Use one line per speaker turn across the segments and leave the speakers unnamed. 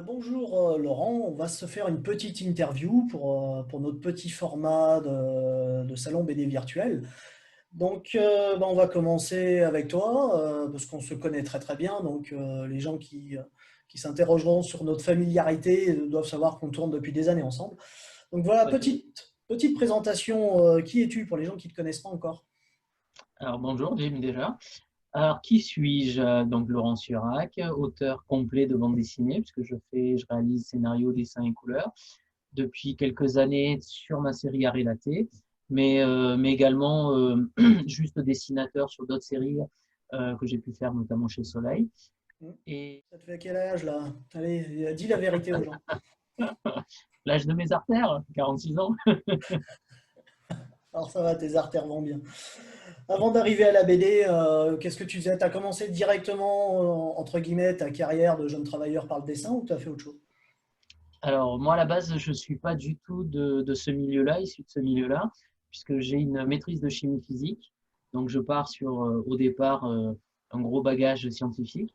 Bonjour Laurent, on va se faire une petite interview pour notre petit format de salon BD virtuel. On va commencer avec toi parce qu'on se connaît très très bien. Les gens qui s'interrogeront sur notre familiarité doivent savoir qu'on tourne depuis des années ensemble. Donc voilà,
Ok.
petite présentation. Qui es-tu pour les gens qui ne te connaissent pas encore?
Alors bonjour Jim déjà. Alors qui suis-je? Donc Laurent Surac, auteur complet de bande dessinée, puisque je réalise scénario, dessin et couleurs depuis quelques années sur ma série à relater, mais également juste dessinateur sur d'autres séries que j'ai pu faire notamment chez Soleil.
Hmm.
Et
Ça te fait quel âge là? Allez, dis la vérité aux gens.
l'âge de mes artères, 46 ans.
Alors ça va, tes artères vont bien. Avant d'arriver à la BD, qu'est-ce que tu faisais? Tu as commencé directement, entre guillemets, ta carrière de jeune travailleur par le dessin ou tu as fait autre chose?
Alors, moi, à la base, je ne suis pas du tout de ce milieu-là, issu de ce milieu-là, puisque j'ai une maîtrise de chimie physique. Donc, je pars sur, au départ, un gros bagage scientifique,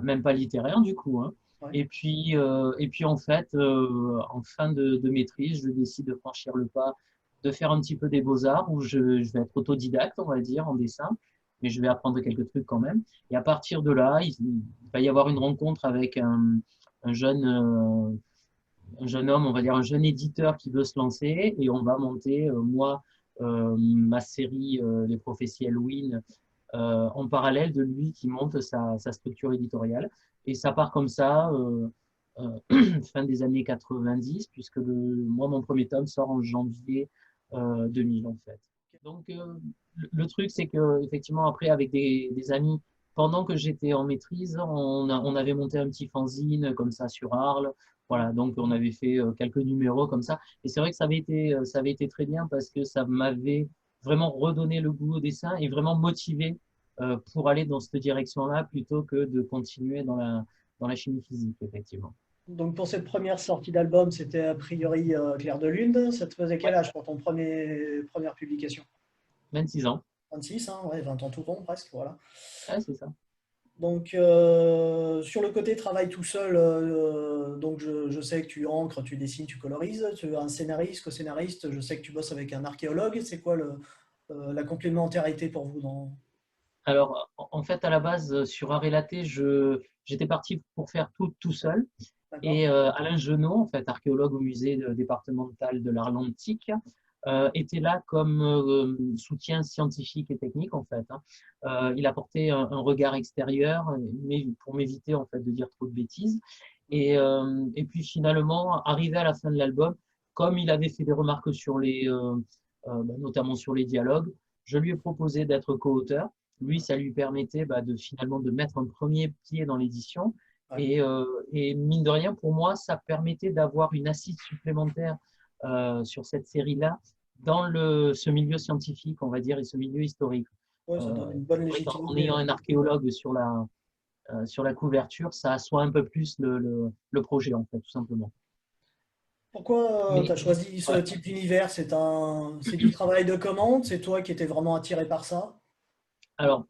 même pas littéraire, du coup, hein.
Ouais.
Et puis en fait, en fin de maîtrise, je décide de franchir le pas, de faire un petit peu des beaux-arts, où je vais être autodidacte, on va dire, en dessin, mais je vais apprendre quelques trucs quand même. Et à partir de là, il va y avoir une rencontre avec un jeune, un jeune homme, on va dire un jeune éditeur qui veut se lancer et on va monter, moi, ma série Les Prophéties Halloween en parallèle de lui qui monte sa structure éditoriale. Et ça part comme ça, fin des années 90, puisque moi, mon premier tome sort en janvier 2000, en fait. Donc, le truc, c'est que effectivement, après, avec des amis, pendant que j'étais en maîtrise, on avait monté un petit fanzine comme ça sur Arles. Voilà, donc on avait fait quelques numéros comme ça. Et c'est vrai que ça avait été très bien parce que ça m'avait vraiment redonné le goût au dessin et vraiment motivé pour aller dans cette direction-là plutôt que de continuer dans la chimie physique, effectivement.
Donc pour cette première sortie d'album, c'était a priori Clair de Lune. Ça te faisait quel
Ouais,
âge pour ton première publication?
26 ans.
26, hein, ouais, 20 ans tout rond presque, voilà.
Ouais, c'est ça.
Sur le côté travail tout seul, je sais que tu encres, tu dessines, tu colorises. Tu es un scénariste, co-scénariste, je sais que tu bosses avec un archéologue. C'est quoi la complémentarité pour vous dans...
Alors, en fait, à la base, sur Arrêlaté, j'étais parti pour faire tout seul.
D'accord?
Et Alain Genot, en fait, archéologue au musée départemental de l'art antique, était là comme soutien scientifique et technique, en fait, hein. Il apportait un regard extérieur, mais pour m'éviter, en fait, de dire trop de bêtises. Et puis finalement, arrivé à la fin de l'album, comme il avait fait des remarques sur notamment sur les dialogues, je lui ai proposé d'être co-auteur. Lui, ça lui permettait de finalement de mettre un premier pied dans l'édition.
Ouais.
Et mine de rien, pour moi, ça permettait d'avoir une assise supplémentaire sur cette série-là dans ce milieu scientifique, on va dire, et ce milieu historique.
Ouais, ça donne une bonne
C'est vrai qu'en
légitimité,
ayant
ouais.
un archéologue sur la couverture, ça assoit un peu plus le projet, en fait, tout simplement.
Pourquoi tu
Mais
as choisi ce
ouais.
type d'univers? C'est du travail de commande? C'est toi qui étais vraiment attiré par ça?
Alors,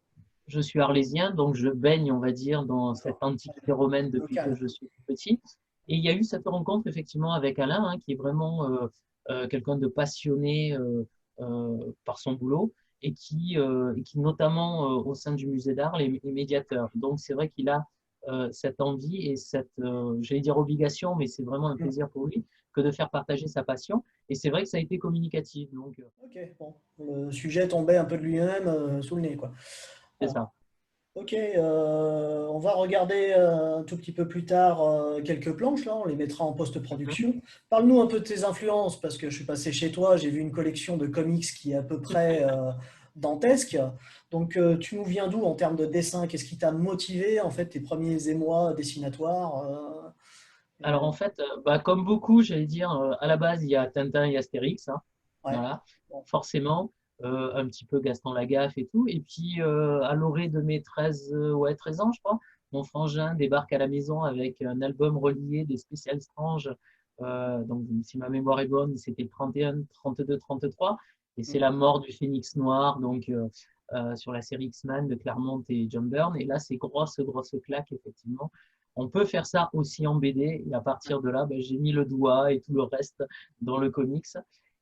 je suis arlésien, donc je baigne, on va dire, dans cette
D'accord.
antiquité romaine depuis que
Local.
je suis tout petit. Et il y a eu cette rencontre effectivement avec Alain, hein, qui est vraiment quelqu'un de passionné par son boulot et qui notamment au sein du musée d'art est médiateur. Donc c'est vrai qu'il a cette envie et cette, j'allais dire obligation, mais c'est vraiment un
Hmm.
plaisir pour lui que de faire partager sa passion. Et c'est vrai que ça a été communicatif. Donc
Ok, bon. Le sujet tombait un peu de lui-même sous le nez, quoi.
c'est
Ah.
ça.
Ok, on va regarder un tout petit peu plus tard quelques planches, là, on les mettra en
Mhm.
post-production. Parle-nous un peu de tes influences, parce que je suis passé chez toi, j'ai vu une collection de comics qui est à peu près dantesque. Tu nous viens d'où en termes de dessin? Qu'est-ce qui t'a motivé, en fait, tes premiers émois dessinatoires
Alors
et-
en fait, comme beaucoup, j'allais dire, à la base, il y a Tintin et Astérix, hein,
Ouais.
voilà,
Bon.
forcément, un petit peu Gaston Lagaffe et tout. Et puis, à l'orée de mes 13 ouais, 13 ans, je crois, mon frangin débarque à la maison avec un album relié des spéciales Strange. Donc, si ma mémoire est bonne, c'était le 31, 32, 33. Et c'est
Mm.
la mort du Phénix Noir, donc sur la série X-Men de Claremont et John Byrne. Et là, c'est grosse claque, effectivement. on peut faire ça aussi en BD. Et à partir de là, ben, j'ai mis le doigt et tout le reste dans le comics.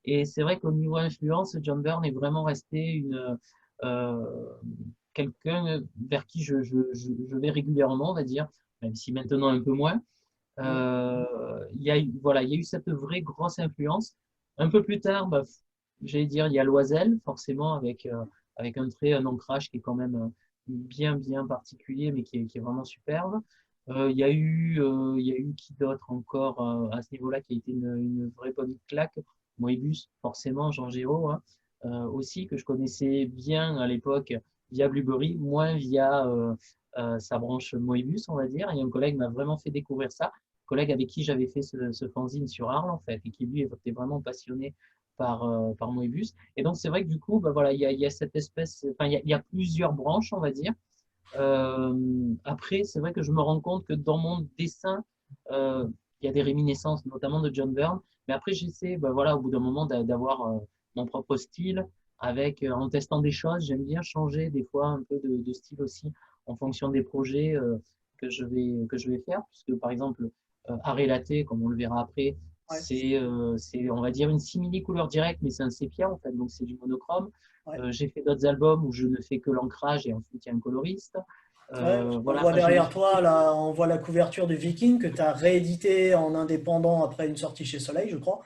Et c'est vrai qu'au niveau influence, John Byrne est vraiment resté euh, quelqu'un vers qui je vais régulièrement, on va dire, même si maintenant un peu moins.
Mm.
Voilà, il y a eu cette vraie grosse influence. Un peu plus tard, bah, j'allais dire, il y a Loisel, forcément, avec un trait, un ancrage qui est quand même bien particulier, mais qui est vraiment superbe. Il y a eu qui d'autre encore à ce niveau-là qui a été une vraie bonne claque. Moebius, forcément, Jean Géraud, hein, aussi, que je connaissais bien à l'époque via Blueberry, moins via sa branche Moebius, on va dire. Et un collègue m'a vraiment fait découvrir ça, collègue avec qui j'avais fait ce fanzine sur Arles, en fait, et qui lui était vraiment passionné par Moebius. Et donc, c'est vrai que du coup, bah, voilà, il y a cette espèce, enfin, il y a plusieurs branches, on va dire. Après, c'est vrai que je me rends compte que dans mon dessin, euh, il y a des réminiscences, notamment de John Byrne. Mais après, j'essaie, bah, voilà, au bout d'un moment, d'avoir mon propre style. En testant des choses, j'aime bien changer des fois un peu de style aussi en fonction des projets que je vais faire. Puisque, par exemple, Arrêt Laté, comme on le verra après,
Ouais,
on va dire, une simili-couleur directe, mais c'est un sépia, en fait, donc c'est du monochrome.
ouais.
J'ai fait d'autres albums où je ne fais que l'ancrage et ensuite il y a un coloriste.
Ouais, parce qu'on
Voilà,
voit
enfin,
derrière toi, là, on voit la couverture de Viking que tu as réédité en indépendant après une sortie chez Soleil, je crois.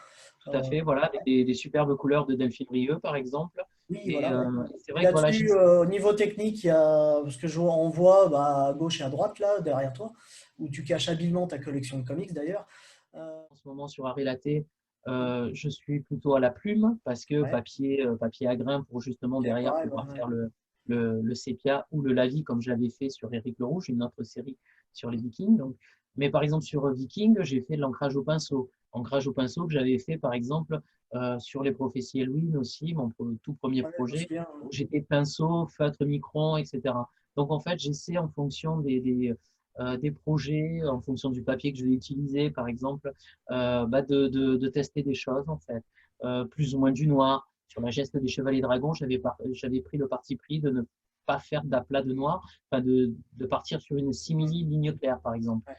tout à fait, voilà, avec des superbes couleurs de Delphine Rieu, par exemple.
Oui,
Et,
voilà, ouais.
c'est
Et
vrai que voilà,
là-dessus, au niveau technique, il y a, parce que on voit bah, à gauche et à droite, là, derrière toi, où tu caches habilement ta collection de comics d'ailleurs.
en ce moment sur Arrêt Laté, je suis plutôt à la plume parce que
Ouais,
papier à grain pour justement
puis
derrière
aquarelle,
pouvoir
ouais,
faire le sépia ou le lavis comme je l'avais fait sur Éric le Rouge, une autre série sur les Vikings. Donc. Mais par exemple sur Viking, j'ai fait de l'ancrage au pinceau. Ancrage au pinceau que j'avais fait par exemple sur les prophéties Halloween aussi, tout premier
ouais, je me
projet,
souviens.
où j'étais pinceau, feutre, micron, etc. Donc en fait, j'essaie en fonction des projets, en fonction du papier que je vais utiliser, par exemple, bah de tester des choses en fait, plus ou moins du noir. Sur la geste des Chevaliers Dragons, j'avais pris le parti pris de ne pas faire d'aplat de noir, enfin de partir sur une simili ligne claire par exemple.
Ouais.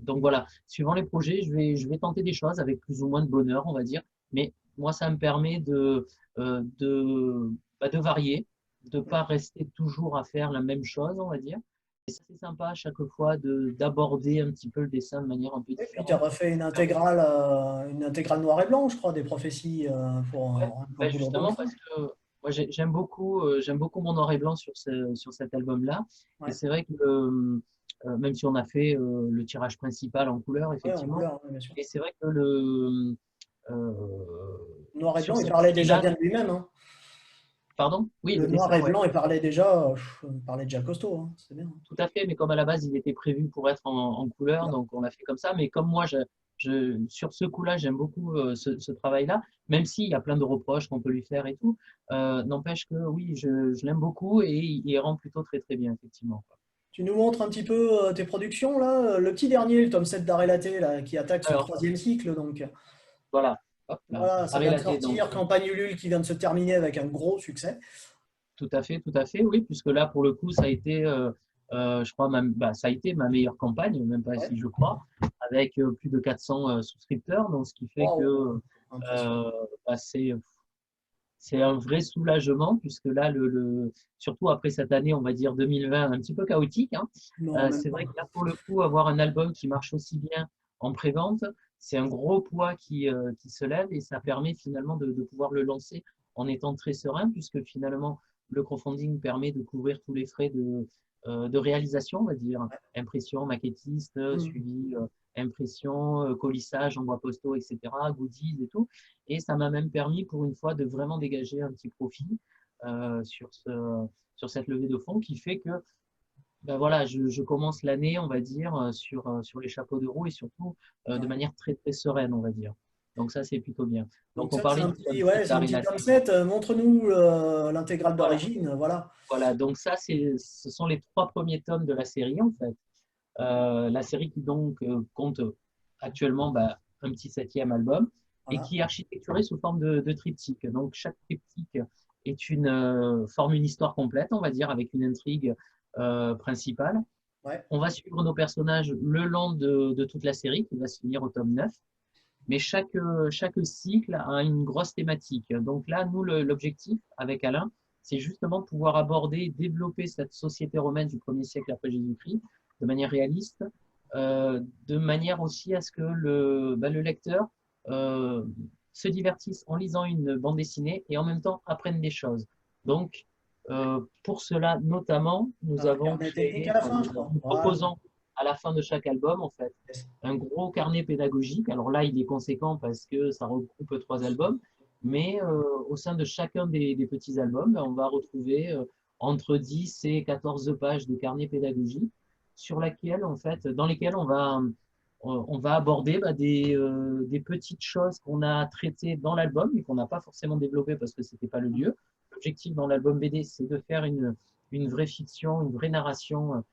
Donc voilà, suivant les projets, je vais tenter des choses avec plus ou moins de bonheur, on va dire. Mais moi, ça me permet de varier, de ne pas rester toujours à faire la même chose, on va dire. Et ça, c'est sympa à chaque fois d'aborder un petit peu le dessin de manière un peu
Et puis tu as
différente.
refait une intégrale noir et blanc, je crois, des prophéties
Ouais,
pour
bah
Boulot Rouge.
justement parce que moi j'aime beaucoup mon noir et blanc sur cet album-là. Et
Ouais,
c'est vrai que même si on a fait le tirage principal en couleur,
ouais, en
effectivement,
couleur, ouais, bien sûr.
et c'est vrai que euh,
Noir et
sur
blanc, il
cette
parlait déjà
série-là,
bien de lui-même, hein.
pardon, oui,
Le
le
noir
dessin,
et
ouais,
blanc, il parlait déjà costaud, hein. C'est bien.
tout à fait, mais comme à la base il était prévu pour être en couleur,
Voilà.
donc on l'a fait comme ça. Mais comme moi, sur ce coup-là, j'aime beaucoup ce travail-là, même s'il y a plein de reproches qu'on peut lui faire et tout. N'empêche que oui, je l'aime beaucoup et il rend plutôt très bien, effectivement.
Tu nous montres un petit peu tes productions, là. Le petit dernier, le tome 7 d'Arrêt Laté, là, qui attaque son
Alors,
troisième cycle. Donc,
voilà, hop là,
voilà, ça
arrêt
vient de
laté, donc
sortir. Campagne Ulule qui vient de se terminer avec un gros succès.
tout à fait, oui, puisque là, pour le coup, ça a été, je crois, ça a été ma meilleure campagne, même pas
Ouais.
si je crois, avec plus de 400 souscripteurs, donc ce qui fait que
Waouh, impressionnant.
euh, bah, c'est un vrai soulagement, puisque là, surtout après cette année, on va dire 2020, un petit peu chaotique, hein,
Non, même
c'est
pas.
vrai que là, pour le coup, avoir un album qui marche aussi bien en pré-vente, c'est un gros poids qui se lève et ça permet finalement de pouvoir le lancer en étant très serein, puisque finalement, le crowdfunding permet de couvrir tous les frais de réalisation, on va dire, impression, maquettiste,
Hmm.
suivi, impression, colissage, envoi postaux, etc., goodies et tout. Et ça m'a même permis, pour une fois, de vraiment dégager un petit profit euh, sur, ce, sur cette levée de fonds qui fait que ben voilà, je commence l'année, on va dire, sur les chapeaux de roue et surtout de
Ouais.
manière très sereine, on va dire. Donc ça, c'est plutôt bien.
Donc
Donc on
ça, c'est
parlait
un
du tome
petit,
7
ouais, c'est un
d'Arrêt
petit
Laté.
tome 7. Montre-nous l'intégrale
Voilà,
d'origine. Voilà.
voilà. Donc ça, ce sont les trois premiers tomes de la série, en fait. La série qui donc compte actuellement bah, un petit septième album et
Voilà.
qui est architecturé sous forme de triptyque. Donc chaque triptyque forme une histoire complète, on va dire, avec une intrigue principale.
Ouais.
On va suivre nos personnages le long de toute la série, qui va se finir au tome 9. Mais chaque cycle a une grosse thématique. Donc là, nous, l'objectif avec Alain, c'est justement de pouvoir aborder et développer cette société romaine du 1er siècle après Jésus-Christ de manière réaliste, de manière aussi à ce que le lecteur euh, se divertisse en lisant une bande dessinée et en même temps apprenne des choses. Donc, pour cela, notamment, nous
Un
avons
carnet technique à
créé,
la fin, je crois.
nous
Voilà.
proposons à la fin de chaque album, en fait,
Yes.
un gros carnet pédagogique. Alors là, il est conséquent parce que ça regroupe 3 albums, mais au sein de chacun des petits albums, on va retrouver entre 10 et 14 pages de carnet pédagogique sur laquelle, en fait, dans lesquelles on va aborder des petites choses qu'on a traitées dans l'album et qu'on n'a pas forcément développées parce que ce n'était pas le lieu. L'objectif dans l'album BD, c'est de faire une vraie fiction, une vraie narration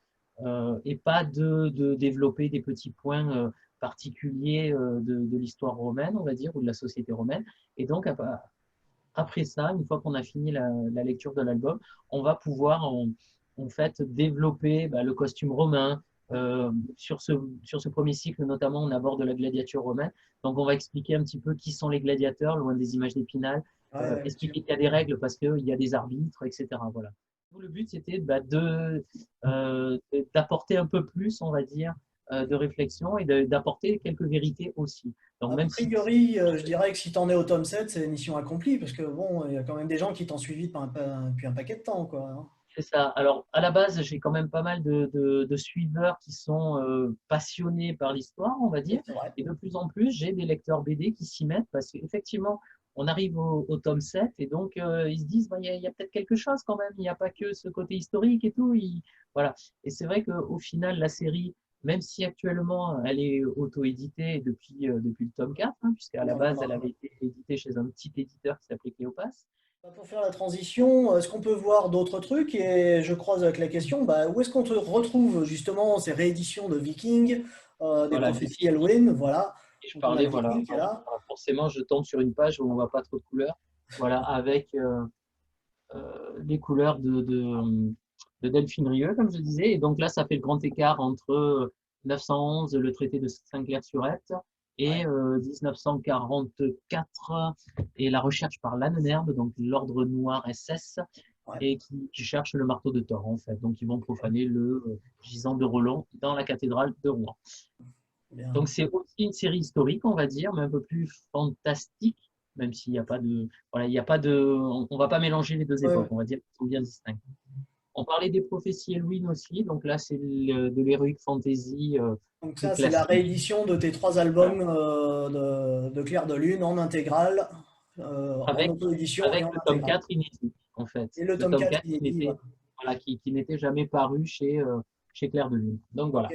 et pas de développer des petits points particuliers de l'histoire romaine, on va dire, ou de la société romaine. Et donc, après ça, une fois qu'on a fini la lecture de l'album, on va pouvoir en fait développer le costume romain. Sur ce premier cycle, notamment, on aborde la gladiature romaine. Donc, on va expliquer un petit peu qui sont les gladiateurs, loin des images d'Épinal,
Ouais, bien sûr.
expliquer qu'il y a des règles parce qu'il y a des arbitres, etc. Voilà. Le but, c'était d'apporter un peu plus, on va dire, de réflexion et d'apporter quelques vérités aussi. Donc,
A
même si
priori, je dirais que si tu en es au tome 7, c'est mission accomplie, parce que bon, il y a quand même des gens qui t'ont suivi depuis un paquet de temps, quoi, hein.
c'est ça. Alors, à la base, j'ai quand même pas mal de suiveurs qui sont passionnés par l'histoire, on va
Oui,
dire.
c'est vrai.
Et de plus en plus, j'ai des lecteurs BD qui s'y mettent parce qu'effectivement, on arrive au tome 7 et donc ils se disent, bah, il y a peut-être quelque chose quand même. Il n'y a pas que ce côté historique et tout. Voilà. Et c'est vrai qu'au final, la série, même si actuellement elle est auto-éditée depuis le tome 4, hein, puisqu'à la
Ouais,
base, elle
voilà.
avait été éditée chez un petit éditeur qui s'appelait Cléopas.
Bah, pour faire la transition, est-ce qu'on peut voir d'autres trucs? Et je croise avec la question, bah, où est-ce qu'on te retrouve justement ces rééditions de Vikings, des
Voilà, de
prophéties Elwyn, voilà.
et je
Donc on a
parlais,
le
voilà,
Viking qui est là.
forcément, je tombe sur une page où on voit pas trop de couleurs, voilà, avec les couleurs de Delphine Rieu, comme je disais. Et donc là, ça fait le grand écart entre 911, le traité de Saint-Clair-sur-Epte,
Ouais,
et 1944, et la recherche par Lannerbe, donc l'ordre noir SS,
ouais,
et qui cherche le marteau de Thor, en fait. Donc, ils vont profaner le gisant de Roland dans la cathédrale de Rouen.
bien.
Donc c'est aussi une série historique, on va dire, mais un peu plus fantastique, même s'il n'y a pas de, voilà, il y a pas de, on va pas mélanger les deux
Ouais,
époques,
ouais.
on va dire qu'elles sont bien distinctes. On parlait des prophéties Halloween aussi, donc là c'est de l'heroic fantasy
Donc
plus
ça, c'est la
classique,
réédition de tes 3 albums de Clair de Lune en intégrale, en
avec
auto-édition et
avec
en
le tome
intégrale.
4 inédit, en fait,
Et le
le
tome
tome
4
4
qui est dit, voilà.
voilà, qui n'était jamais paru chez Clair de Lune. Donc
Ok.
voilà.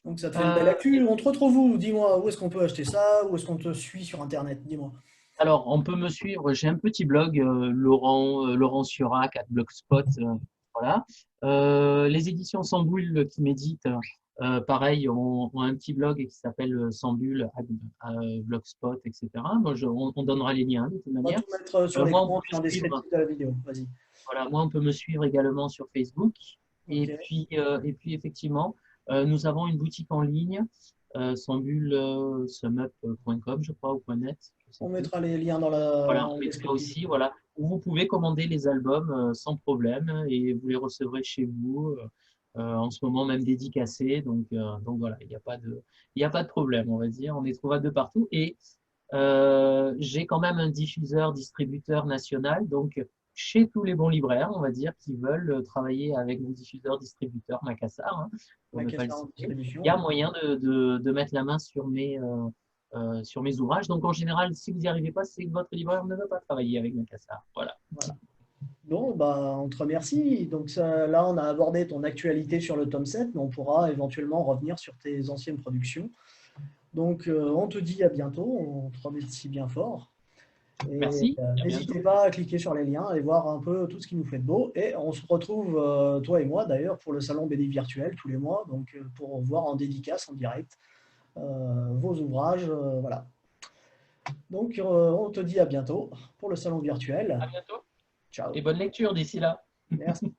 Donc ça te fait une belle
Euh,
actu. On te retrouve où? Dis-moi, où est-ce qu'on peut acheter ça? Où est-ce qu'on te suit sur Internet? Dis-moi.
Alors, on peut me suivre. J'ai un petit blog, Laurent Surac, Blogspot. Voilà. Les éditions Sambulle qui méditent, pareil, ont un petit blog qui s'appelle Sambulle, Blogspot, etc. Bon, on donnera les liens de toute
On va
manière.
tout mettre sur
Moi, on peut
l'écran puis en
me suivre.
descriptif de la vidéo. Vas-y.
Voilà, moi, on peut me suivre également sur Facebook.
Ok.
Et puis effectivement, nous avons une boutique en ligne, sambulsumup.com, je crois, ou .net, je sais
On
plus.
mettra les liens
Voilà,
dans le
on mettra
descriptif.
aussi, voilà, où vous pouvez commander les albums sans problème et vous les recevrez chez vous, en ce moment même dédicacés. Donc voilà, il y a pas de problème, on va dire. On est trouvable de partout. Et j'ai quand même un diffuseur, distributeur national, donc chez tous les bons libraires, on va dire, qui veulent travailler avec mon diffuseur, distributeur Macassar, hein, pour
La
ne pas le
question en
citer, il y
distribution.
a moyen de mettre la main sur mes ouvrages. Donc en général, si vous n'y arrivez pas, c'est que votre libraire ne veut pas travailler avec Macassar. Voilà.
Voilà. Bon, bah, on te remercie. Donc là, on a abordé ton actualité sur le tome 7, mais on pourra éventuellement revenir sur tes anciennes productions. Donc, on te dit à bientôt. On te remercie bien fort. Et
Merci, à
n'hésitez
bientôt.
pas à cliquer sur les liens, aller voir un peu tout ce qui nous fait de beau. Et on se retrouve, toi et moi d'ailleurs, pour le salon BD virtuel tous les mois, donc pour voir en dédicace, en direct, vos ouvrages. Voilà. Donc, on te dit à bientôt pour le salon virtuel.
À bientôt
Ciao.
et bonne lecture d'ici là.
Merci.